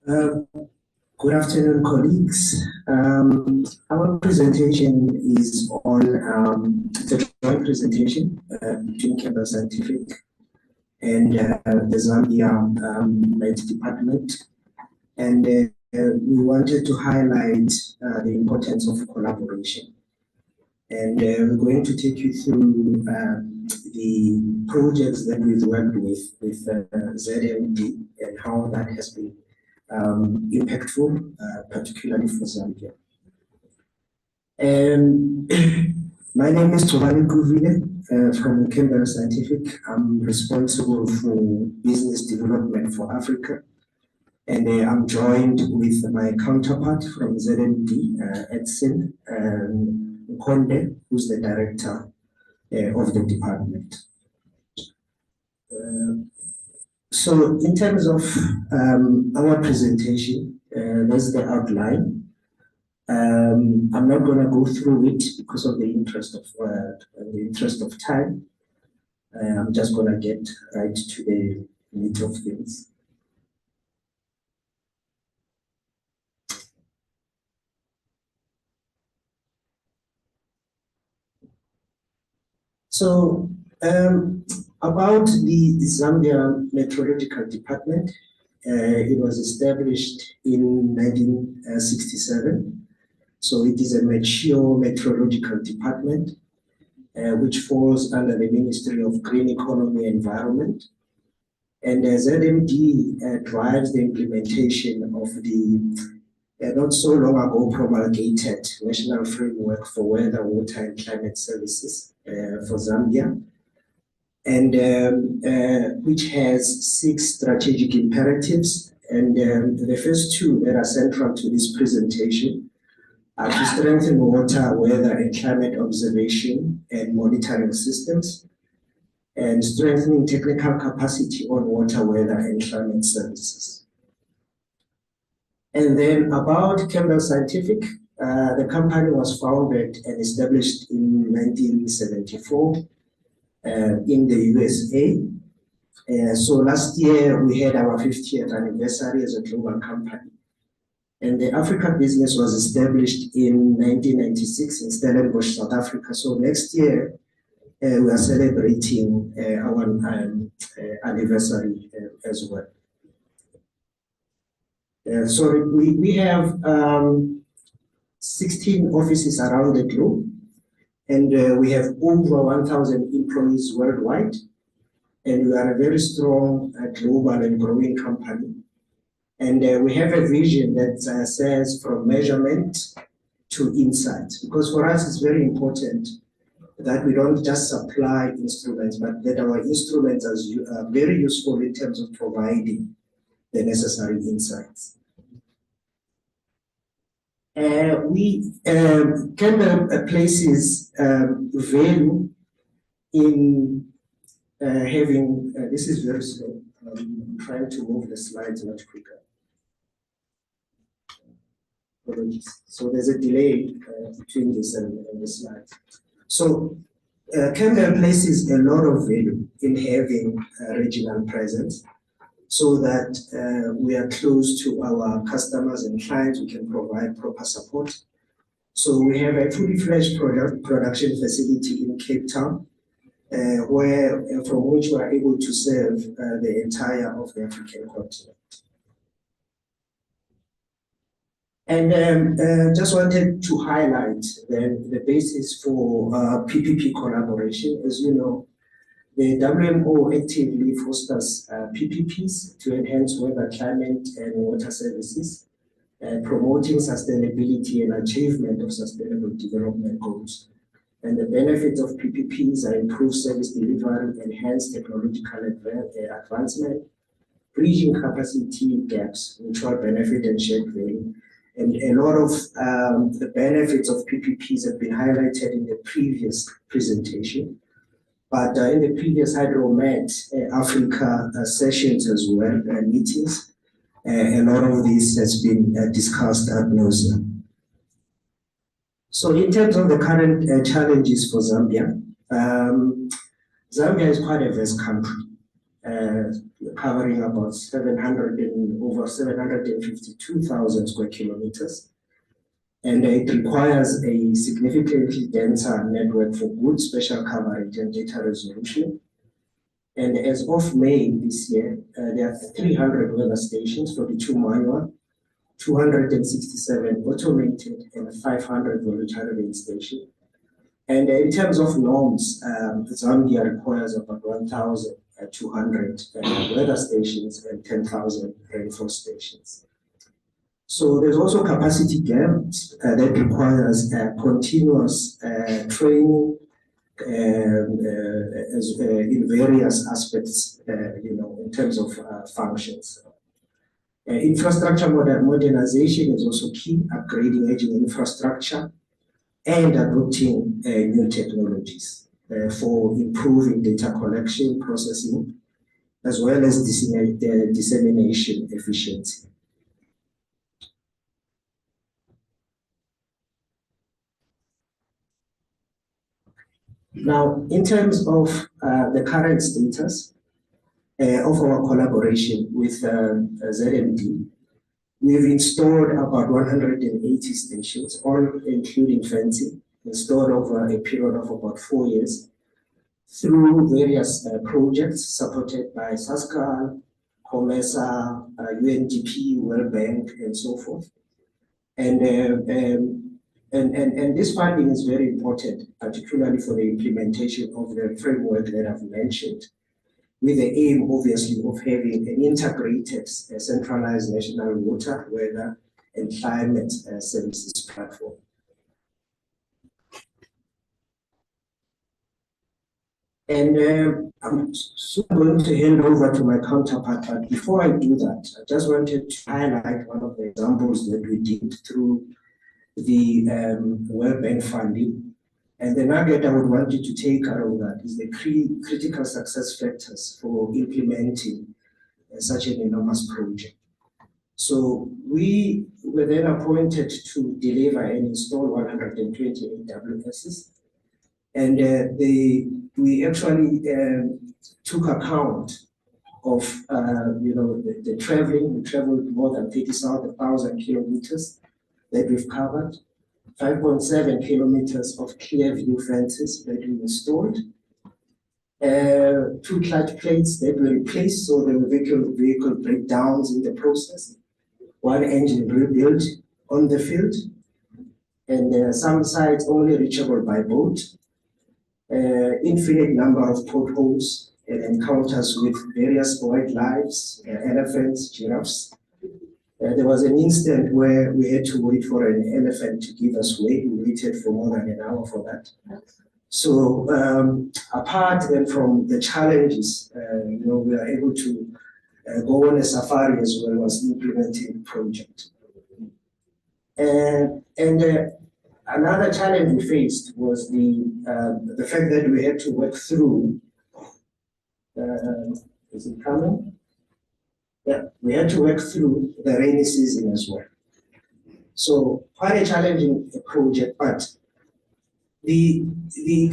Uh, Good afternoon, colleagues. Our presentation is on it's a joint presentation between Campbell Scientific and the Zambia Met Department. And we wanted to highlight the importance of collaboration. And we're going to take you through the projects that we've worked with ZMD and how that has been impactful, particularly for Zambia. My name is Quvile from Campbell Scientific. I'm responsible for business development for Africa. And I'm joined with my counterpart from ZMD, Edson Nkonde, who's the director of the department. So in terms of our presentation, there's the outline. I'm not going to go through it because of the interest of time. I'm just going to get right to the meat of things. So about the Zambia Meteorological Department, it was established in 1967. So it is a mature meteorological department, which falls under the Ministry of Green Economy and Environment. And ZMD drives the implementation of the not so long ago promulgated National Framework for Weather, Water and Climate Services for Zambia, and which has 6 strategic imperatives. And the first 2 that are central to this presentation are to strengthen water, weather and climate observation and monitoring systems, and strengthening technical capacity on water, weather and climate services. And then about Campbell Scientific, the company was founded and established in 1974 in the USA. So last year we had our 50th anniversary as a global company. And the Africa business was established in 1996 in Stellenbosch, South Africa. So next year we are celebrating our anniversary as well. So we have 16 offices around the globe, and we have over 1,000 employees worldwide, and we are a very strong global and growing company. And we have a vision that says from measurement to insight, because for us it's very important that we don't just supply instruments, but that our instruments are very useful in terms of providing the necessary insights. Campbell places value in having, this is very slow, I'm trying to move the slides much quicker. So there's a delay between this and the slides. So Campbell places a lot of value in having regional presence, so that we are close to our customers and clients, we can provide proper support. So we have a fully fledged production facility in Cape Town, from which we are able to serve the entire of the African continent. And just wanted to highlight the basis for PPP collaboration. As you know, the WMO actively fosters PPPs to enhance weather, climate, and water services, promoting sustainability and achievement of sustainable development goals. And the benefits of PPPs are improved service delivery, enhanced technological advancement, bridging capacity gaps, mutual benefit and shared value. And a lot of the benefits of PPPs have been highlighted in the previous presentation. But in the previous Hydromet Africa sessions as well, meetings, a lot of this has been discussed ad nauseam. So in terms of the current challenges for Zambia, Zambia is quite a vast country. covering about over 752,000 square kilometers. And it requires a significantly denser network for good spatial coverage and data resolution. And as of May this year, there are 300 weather stations, 42 manual, 267 automated, and 500 voluntary rain stations. And in terms of norms, Zambia requires about 1,200 weather stations and 10,000 rainfall stations. So there's also capacity gaps that requires continuous training in various aspects, in terms of functions. Infrastructure modernization is also key, upgrading aging infrastructure and adopting new technologies for improving data collection, processing, as well as dissemination efficiency. Now, in terms of the current status of our collaboration with ZMD, we've installed about 180 stations, all including fencing, installed over a period of about 4 years through various projects supported by SASCA, COMESA, UNDP, World Bank, and so forth. And this funding is very important, particularly for the implementation of the framework that I've mentioned, with the aim, obviously, of having an integrated, centralized national water, weather, and climate services platform. And I'm soon going to hand over to my counterpart, but before I do that, I just wanted to highlight one of the examples that we did through the World Bank funding. And the nugget I would want you to take out of that is the critical success factors for implementing such an enormous project. So we were then appointed to deliver and install 128 WSs. And we actually took account of the traveling. We traveled more than 30,000 kilometers that we've covered, 5.7 kilometers of clear view fences that we installed, 2 clutch plates that were replaced, so there were vehicle breakdowns in the process, 1 engine rebuilt on the field, and some sites only reachable by boat, infinite number of potholes and encounters with various wildlife, elephants, giraffes. There was an instant where we had to wait for an elephant to give us way. We waited for more than an hour for that. So apart then from the challenges, we are able to go on a safari as well as implementing the project. Another challenge we faced was the fact that we had to work through. Is it coming? Yeah, we had to work through the rainy season as well. So quite a challenging project, but the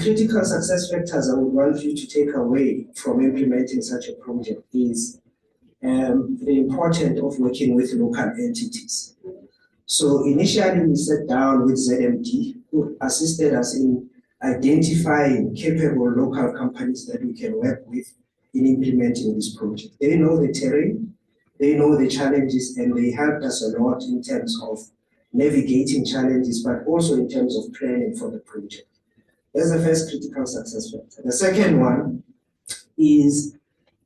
critical success factors I would want you to take away from implementing such a project is the importance of working with local entities. So initially we sat down with ZMD, who assisted us in identifying capable local companies that we can work with in implementing this project. They know the terrain, they know the challenges, and they helped us a lot in terms of navigating challenges, but also in terms of planning for the project. That's the first critical success factor. The second one is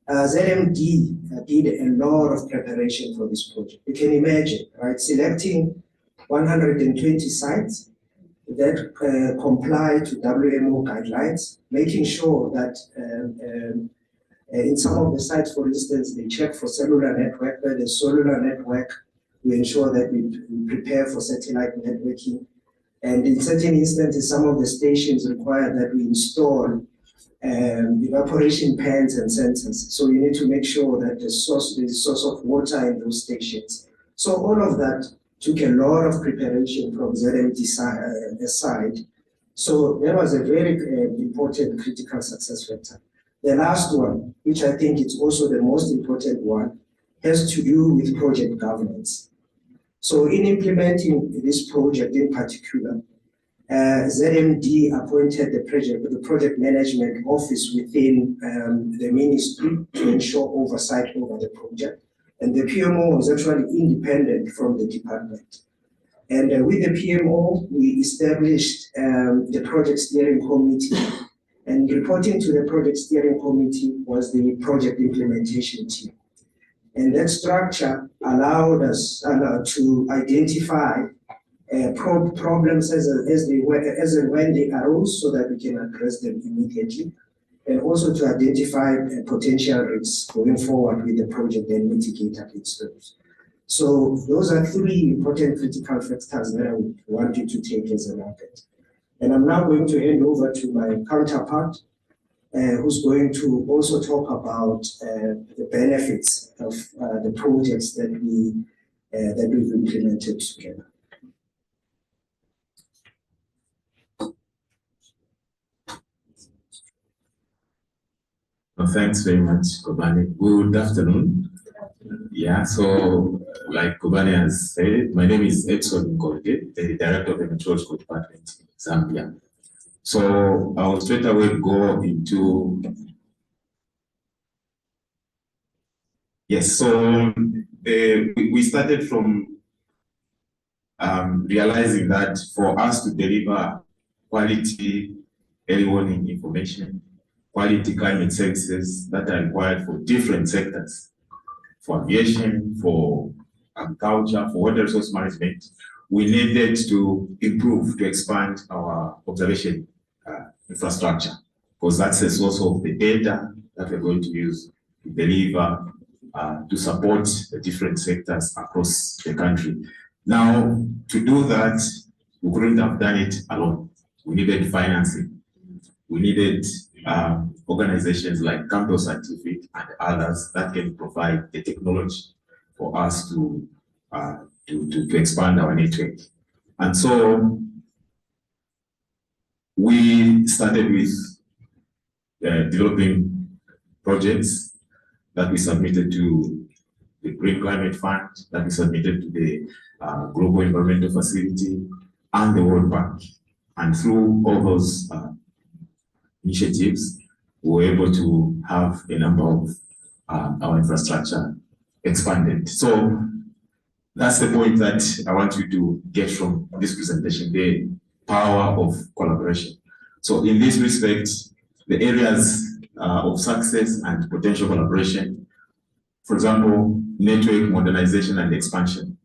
ZMD did a lot of preparation for this project. You can imagine, right? Selecting 120 sites that comply to WMO guidelines, making sure that in some of the sites, for instance, they check for cellular network. Where the cellular network, we ensure that we prepare for satellite networking. And in certain instances, some of the stations require that we install evaporation pans and sensors. So you need to make sure that the source of water in those stations. So all of that took a lot of preparation from ZMD side. So that was a very important critical success factor. The last one, which I think is also the most important one, has to do with project governance. So in implementing this project in particular, ZMD appointed the project management office within the ministry to ensure oversight over the project. And the PMO was actually independent from the department. And with the PMO, we established the project steering committee. And reporting to the project steering committee was the project implementation team. And that structure allowed us to identify problems as and when they arose so that we can address them immediately, and also to identify potential risks going forward with the project and mitigate against those. So those are three important critical factors that I would want you to take as a market. And I'm now going to hand over to my counterpart, who's going to also talk about the benefits of the projects that we've implemented together. Well, thanks very much, Quvile. Good afternoon. Yeah, so like Quvile has said, my name is Edson Nkonde, the Director of the Meteorological Department in Zambia. So I'll straight away go into, yes, so we started from realizing that for us to deliver quality early warning information, quality climate services that are required for different sectors, for aviation, for agriculture, for water resource management, we needed to improve, to expand our observation infrastructure, because that's the source of the data that we're going to use to deliver, to support the different sectors across the country. Now, to do that, we couldn't have done it alone. We needed financing. We needed organizations like Campbell and others that can provide the technology for us to expand our network. And so we started with developing projects that we submitted to the Green Climate Fund, that we submitted to the Global Environmental Facility and the World Bank. And through all those initiatives, we were able to have a number of our infrastructure expanded. So that's the point that I want you to get from this presentation, the power of collaboration. So in this respect, the areas of success and potential collaboration, for example, network modernization and expansion.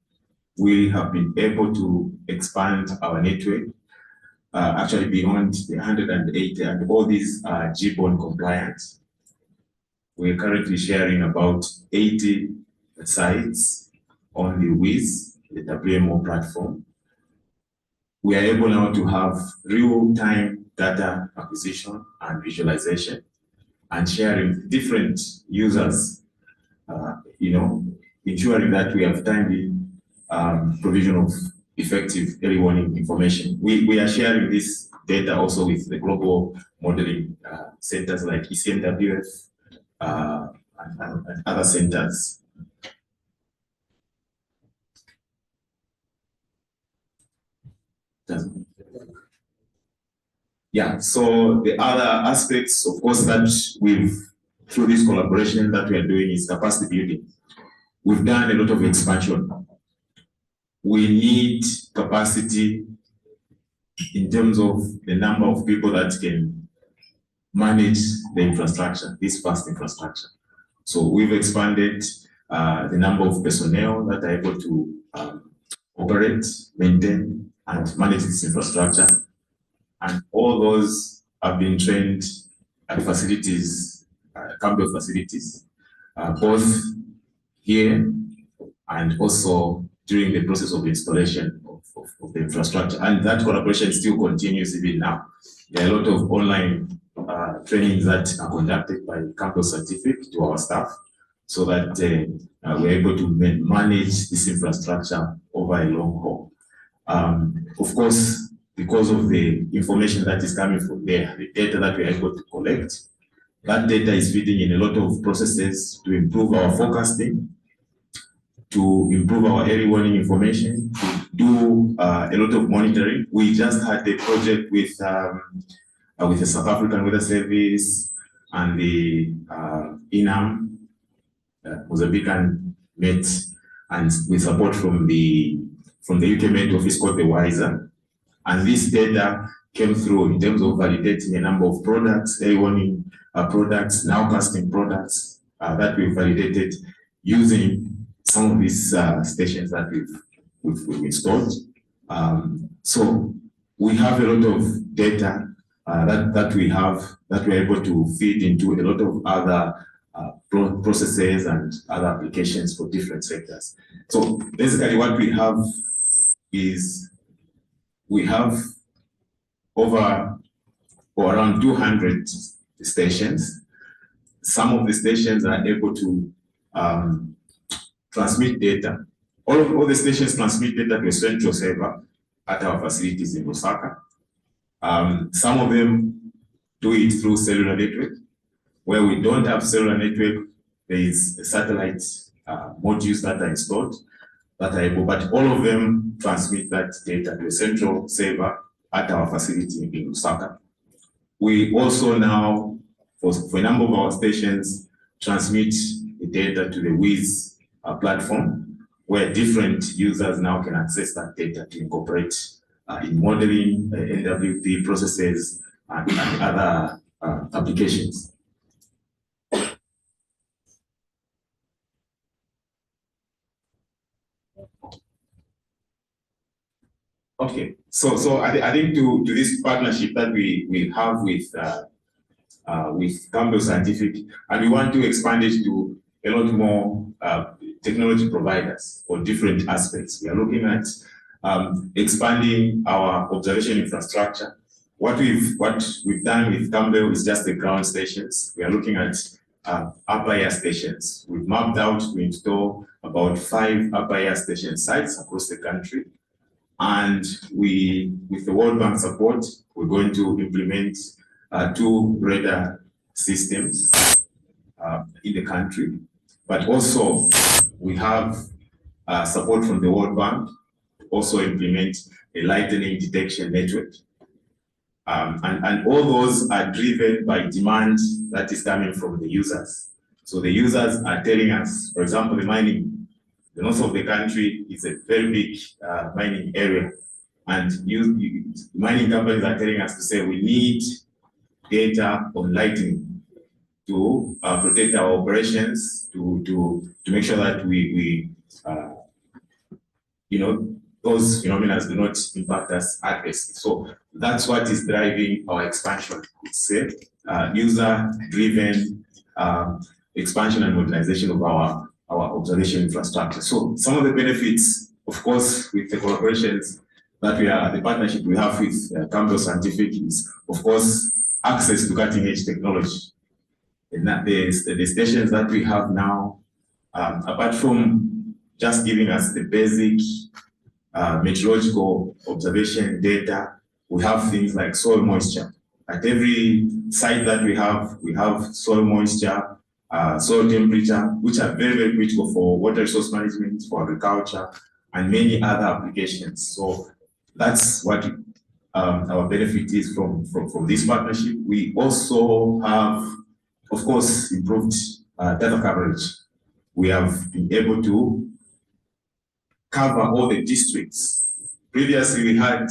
We have been able to expand our network actually beyond the 180, and all these are Gcobane compliant. We're currently sharing about 80 sites on the WIS, the WMO platform. We are able now to have real-time data acquisition and visualization and sharing different users, ensuring that we have timely provision of effective early warning information. We are sharing this data also with the global modeling centers like ECMWF and other centers. Yeah, so the other aspects, of course, that through this collaboration that we are doing is capacity building. We've done a lot of expansion. We need capacity in terms of the number of people that can manage the infrastructure, this vast infrastructure. So we've expanded the number of personnel that are able to operate, maintain, and manage this infrastructure. And all those have been trained at facilities, Campbell facilities, both here and also during the process of installation of the infrastructure. And that collaboration still continues even now. There are a lot of online trainings that are conducted by Campbell Scientific to our staff so that we're able to manage this infrastructure over a long haul. Of course, because of the information that is coming from there, the data that we're able to collect, That data is feeding in a lot of processes to improve our forecasting, to improve our early warning information, to do a lot of monitoring. We just had a project with the South African Weather Service and the INAM, Mozambican Met, and with support from the UK Met office called the WISER. And this data came through in terms of validating a number of products, early warning products, nowcasting products that we've validated using some of these stations that we've installed. So we have a lot of data that we're able to feed into a lot of other processes and other applications for different sectors. So basically what we have is we have over or around 200 stations. Some of the stations are able to transmit data. All the stations transmit data to a central server at our facilities in Lusaka. Some of them do it through cellular network. Where we don't have cellular network, there is satellite modules that are installed that are able, but all of them transmit that data to a central server at our facility in Lusaka. We also now, for a number of our stations, transmit the data to the WIS platform, where different users now can access that data to incorporate in modeling, NWP processes, and other applications. Okay, so I think to this partnership that we have with Campbell Scientific, and we want to expand it to a lot more technology providers for different aspects. We are looking at expanding our observation infrastructure. What we've done with Campbell is just the ground stations. We are looking at upper air stations. We've mapped out to install about 5 upper air station sites across the country. And with the World Bank support, we're going to implement 2 radar systems in the country. But also, we have support from the World Bank to also implement a lightning detection network. And all those are driven by demand that is coming from the users. So the users are telling us, for example, the north of the country is a very big mining area. And mining companies are telling us to say we need data on lightning to protect our operations, to make sure that we those phenomena do not impact us adversely. So that's what is driving our expansion. It's a user-driven expansion and modernization of our observation infrastructure. So some of the benefits, of course, with the collaborations the partnership we have with Campbell Scientific is, of course, access to cutting-edge technology. And that the stations that we have now, apart from just giving us the basic meteorological observation data, we have things like soil moisture. At every site that we have soil moisture, soil temperature, which are very, very critical for water resource management, for agriculture, and many other applications. So that's what our benefit is from this partnership. We also have, of course, improved data coverage. We have been able to cover all the districts. Previously, we had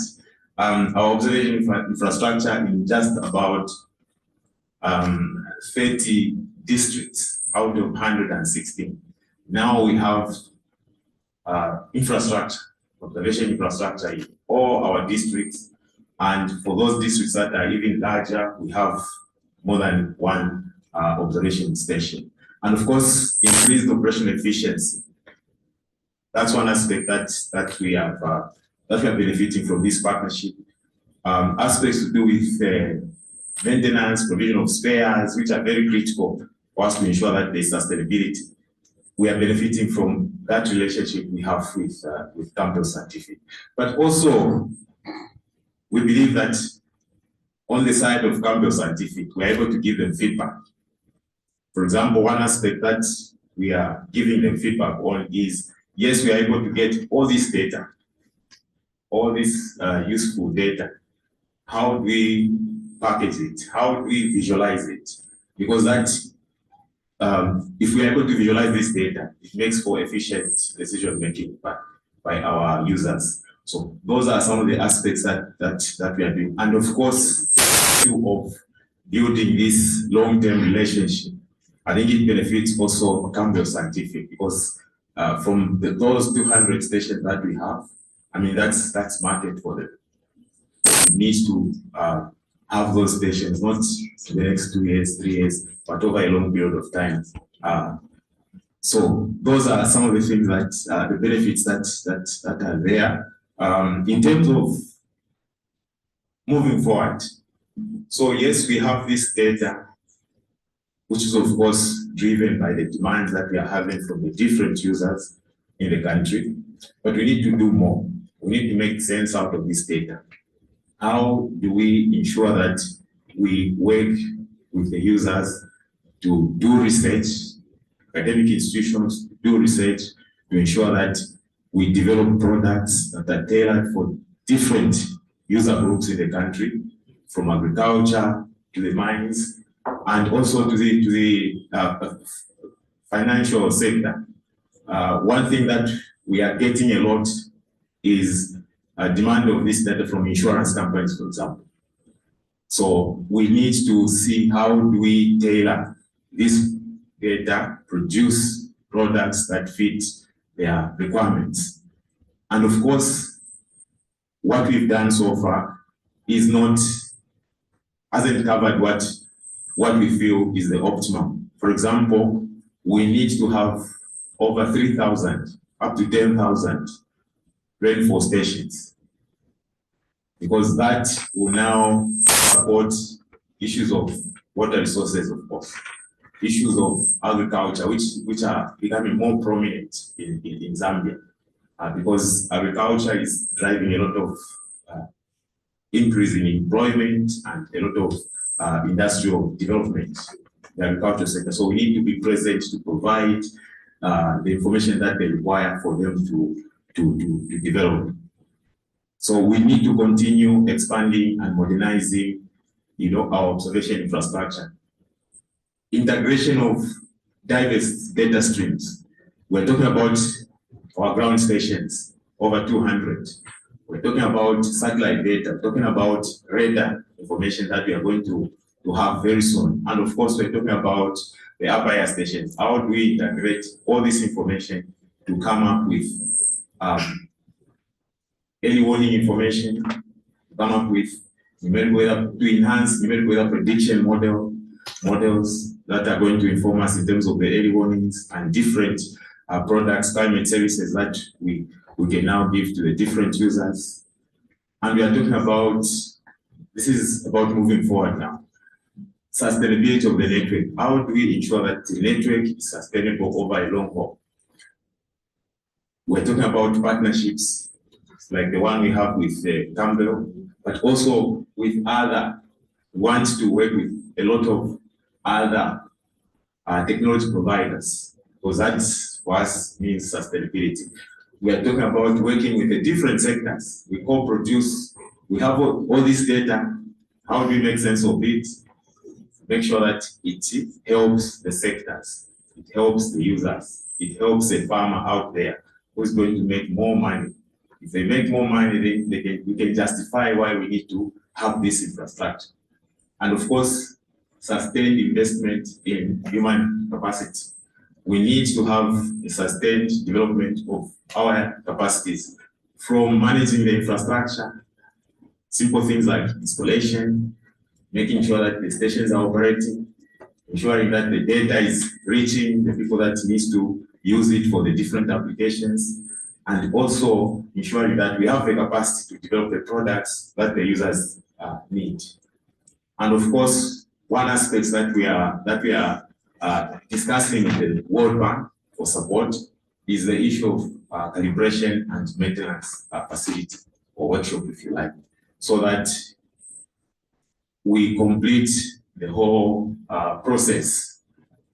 our observation infrastructure in just about 30 districts out of 116. Now we have observation infrastructure in all our districts. And for those districts that are even larger, we have more than 1 observation station. And of course, increased operational efficiency. That's one aspect that we are benefiting from this partnership. Aspects to do with maintenance, provision of spares, which are very critical for us to ensure that there's sustainability. We are benefiting from that relationship we have with Campbell Scientific. But also, we believe that on the side of Campbell Scientific, we're able to give them feedback. For example, one aspect that we are giving them feedback on is, yes, we are able to get all this data, all this useful data. How do we package it? How do we visualize it? Because that, if we are able to visualize this data, it makes for efficient decision making by our users. So those are some of the aspects that we are doing. And of course, the issue of building this long-term relationship, I think it benefits also Campbell Scientific, because from those 200 stations that we have, I mean, that's market for them. We need to have those stations, not the next 2 years, 3 years, but over a long period of time. So those are some of the things that the benefits that are there. In terms of moving forward, so yes, we have this data, which is of course driven by the demands that we are having from the different users in the country, but we need to do more. We need to make sense out of this data. How do we ensure that we work with the users to do research, academic institutions do research to ensure that we develop products that are tailored for different user groups in the country, from agriculture to the mines, and also to the financial sector. One thing that we are getting a lot is a demand of this data from insurance companies, for example. So we need to see how do we tailor this data, produce products that fit their requirements. And of course, what we've done so far is hasn't covered what we feel is the optimum. For example, we need to have over 3,000, up to 10,000 rainfall stations, because that will now support issues of water resources, of course, issues of agriculture, which are becoming more prominent in Zambia, because agriculture is driving a lot of increase in employment and a lot of industrial development in the agriculture sector. So we need to be present to provide the information that they require for them to develop. So we need to continue expanding and modernizing, our observation infrastructure. Integration of diverse data streams. We're talking about our ground stations, over 200. We're talking about satellite data, we're talking about radar information that we are going to have very soon. And of course, we're talking about the up-air stations. How do we integrate all this information to come up with early warning information, to come up with numerical weather, to enhance numerical weather prediction models that are going to inform us in terms of the early warnings and different products, climate services that we can now give to the different users. And we are talking about, this is about moving forward now. Sustainability of the network. How do we ensure that the network is sustainable over a long haul? We're talking about partnerships like the one we have with Campbell, but also with other, want to work with a lot of other technology providers, because that for us means sustainability. We are talking about working with the different sectors. We co-produce, we have all this data. How do we make sense of it? Make sure that it helps the sectors, it helps the users, it helps a farmer out there who's going to make more money. If they make more money, we can justify why we need to have this infrastructure. And of course, sustained investment in human capacity. We need to have a sustained development of our capacities, from managing the infrastructure, simple things like installation, making sure that the stations are operating, ensuring that the data is reaching the people that needs to use it for the different applications, and also ensuring that we have the capacity to develop the products that the users need. And of course, one aspect that we are discussing in the World Bank for support is the issue of calibration and maintenance facility, or workshop, if you like, so that we complete the whole process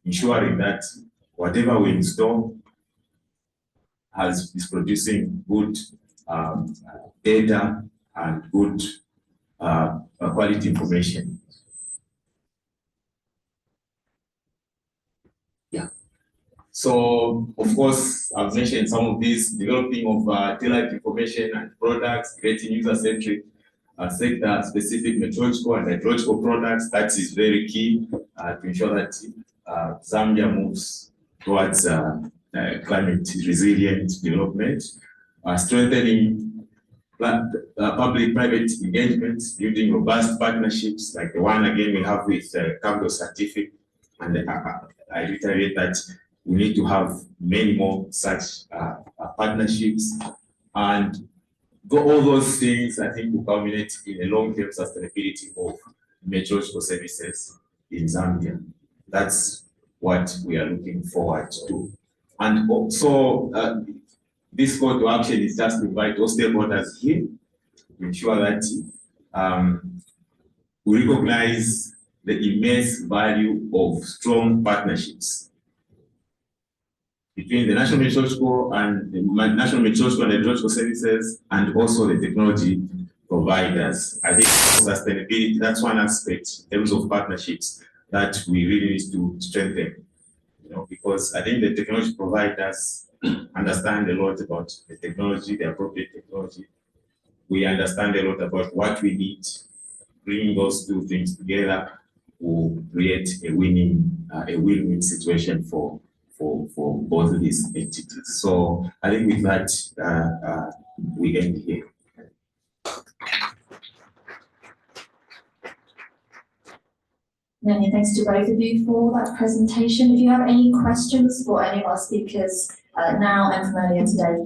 ensuring that whatever we install is producing good data and good quality information. Yeah. So, of course, I've mentioned some of these: developing of tailored information and products, creating user-centric sector-specific meteorological and hydrological products. That is very key to ensure that Zambia moves towards climate resilient development. Strengthening public-private engagements, building robust partnerships like the one again we have with Campbell Scientific, and I reiterate that we need to have many more such partnerships, and all those things I think will culminate in a long-term sustainability of meteorological services in Zambia. That's what we are looking forward to. And also, this call to action is just to invite all stakeholders here to ensure that we recognize the immense value of strong partnerships between the National Meteorological and Hydrological Services and also the technology providers. I think sustainability, that's one aspect in terms of partnerships that we really need to strengthen. Because I think the technology providers understand a lot about the technology, the appropriate technology. We understand a lot about what we need. Bringing those two things together will create a win-win situation for both of these entities. So I think with that, we end here. Many thanks to both of you for that presentation. If you have any questions for any of our speakers now and from earlier today,